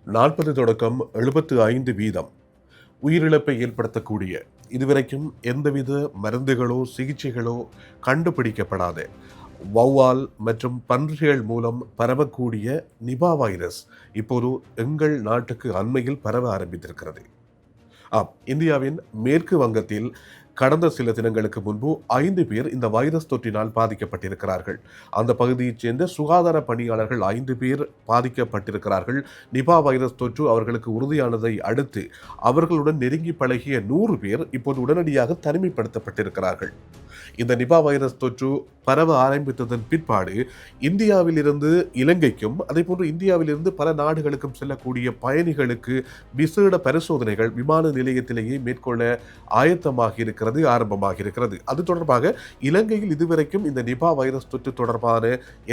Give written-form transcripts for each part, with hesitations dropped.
40 தொடக்கம் 75% உயிரிழப்பை ஏற்படுத்தக்கூடிய இதுவரைக்கும் எந்தவித மருந்துகளோ சிகிச்சைகளோ கண்டுபிடிக்கப்படாத வௌவால் மற்றும் பன்றிகள் மூலம் பரவக்கூடிய நிபா வைரஸ் இப்போது எங்கள் நாட்டுக்கு அண்மையில் பரவ ஆரம்பித்திருக்கிறது. இந்தியாவின் மேற்கு வங்கத்தில் கடந்த சில தினங்களுக்கு முன்பு 5 பேர் இந்த வைரஸ் தொற்றினால் பாதிக்கப்பட்டிருக்கிறார்கள். அந்த பகுதியைச் சேர்ந்த சுகாதார பணியாளர்கள் 5 பேர் பாதிக்கப்பட்டிருக்கிறார்கள். நிபா வைரஸ் தொற்று அவர்களுக்கு உறுதியானதை அடுத்து அவர்களுடன் நெருங்கி பழகிய 100 பேர் இப்போது உடனடியாக தனிமைப்படுத்தப்பட்டிருக்கிறார்கள். இந்த நிபா வைரஸ் தொற்று பரவ ஆரம்பித்ததன் பிற்பாடு இந்தியாவில் இருந்து இலங்கைக்கும் அதே போன்று இந்தியாவிலிருந்து பல நாடுகளுக்கும் செல்லக்கூடிய பயணிகளுக்கு விசேட பரிசோதனைகள் விமான நிலையத்திலேயே மேற்கொள்ள ஆரம்பமாக இருக்கிறது. அது தொடர்பாக இலங்கையில் இதுவரைக்கும் இந்த நிபா வைரஸ் தொற்று தொடர்பான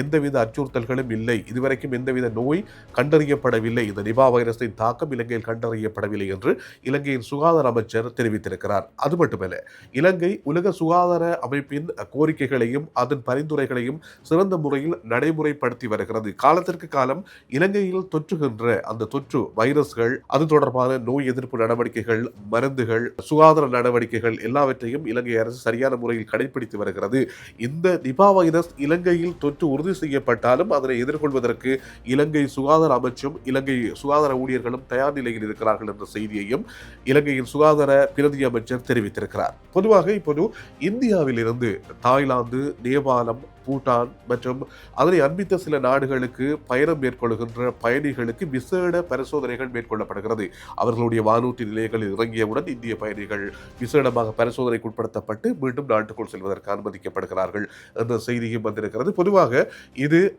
எந்தவித அச்சுறுத்தல்களும் இல்லை, இதுவரைக்கும் எந்தவித நோய் கண்டறியப்படவில்லை, இந்த நிபா வைரஸின் தாக்கம் இலங்கையில் கண்டறியப்படவில்லை என்று இலங்கையின் சுகாதார அமைச்சர் தெரிவித்திருக்கிறார். அது மட்டுமல்ல, இலங்கை உலக சுகாதார அமைப்பின் கோரிக்கைகளையும் அதன் பரிந்துரைகளையும் சிறந்த முறையில் நடைமுறைப்படுத்தி வருகிறது. காலத்திற்கு காலம் இலங்கையில் தொற்றுகின்ற அந்த தொற்று வைரஸ்கள், அது தொடர்பான நோய் எதிர்ப்பு நடவடிக்கைகள், மருந்துகள், சுகாதார நடவடிக்கைகள் எல்லாவற்றையும் இலங்கை அரசு சரியான முறையில் கடைபிடித்து வருகிறது. இந்த நிபா வைரஸ் இலங்கையில் தொற்று உறுதி செய்யப்பட்டாலும் அதனை எதிர்கொள்வதற்கு இலங்கை சுகாதார அமைச்சும் இலங்கை சுகாதார ஊழியர்களும் தயார் நிலையில் இருக்கிறார்கள் என்ற செய்தியையும் இலங்கையின் சுகாதார பிரதி அமைச்சர் தெரிவித்திருக்கிறார். பொதுவாக இப்போது இந்தியாவில் இருந்து தாய்லாந்து, நேபாளம், பூட்டான் மற்றும் அதனை அண்மித்த சில நாடுகளுக்கு பயணம் மேற்கொள்கின்ற பயணிகளுக்கு விசேட பரிசோதனைகள் மேற்கொள்ளப்படுகிறது. அவர்களுடைய வானூர்தி நிலையங்களில் இறங்கியவுடன் இந்திய பயணிகள் விசேடமாக பரிசோதனைக்கு உட்படுத்தப்பட்டு மீண்டும் நாட்டுக்குள் செல்வதற்கு அனுமதிக்கப்படுகிறார்கள் என்ற செய்தியும் வந்திருக்கிறது. பொதுவாக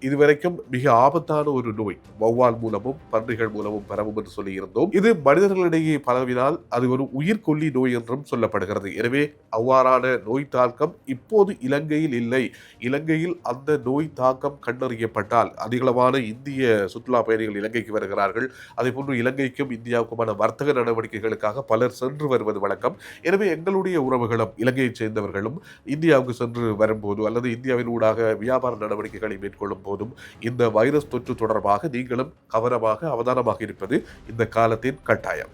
இதுவரைக்கும் மிக ஆபத்தான ஒரு நோய், வௌவால் மூலமும் பன்றிகள் மூலமும் பரவும் என்று சொல்லியிருந்தோம். இது மனிதர்களிடையே பரவினால் அது ஒரு உயிர்கொல்லி நோய் என்றும் சொல்லப்படுகிறது. எனவே அவ்வாறான நோய் தாக்கம் இப்போது இலங்கையில் இல்லை. இலங்கையில் அந்த நோய் தாக்கம் கண்டறியப்பட்டால் அதிகளவான இந்திய சுற்றுலா பயணிகள் இலங்கைக்கு வருகிறார்கள். அதே போன்று இலங்கைக்கும் இந்தியாவுக்குமான வர்த்தக நடவடிக்கைகளுக்காக பலர் சென்று வருவது வழக்கம். எனவே எங்களுடைய உறவுகளும் இலங்கையைச் சேர்ந்தவர்களும் இந்தியாவுக்கு சென்று வரும்போது அல்லது இந்தியாவின் ஊடாக வியாபார நடவடிக்கைகளை மேற்கொள்ளும் போதும் இந்த வைரஸ் தொற்று தொடர்பாக நீங்களும் கவனமாக அவதானமாக இருப்பது இந்த காலத்தின் கட்டாயம்.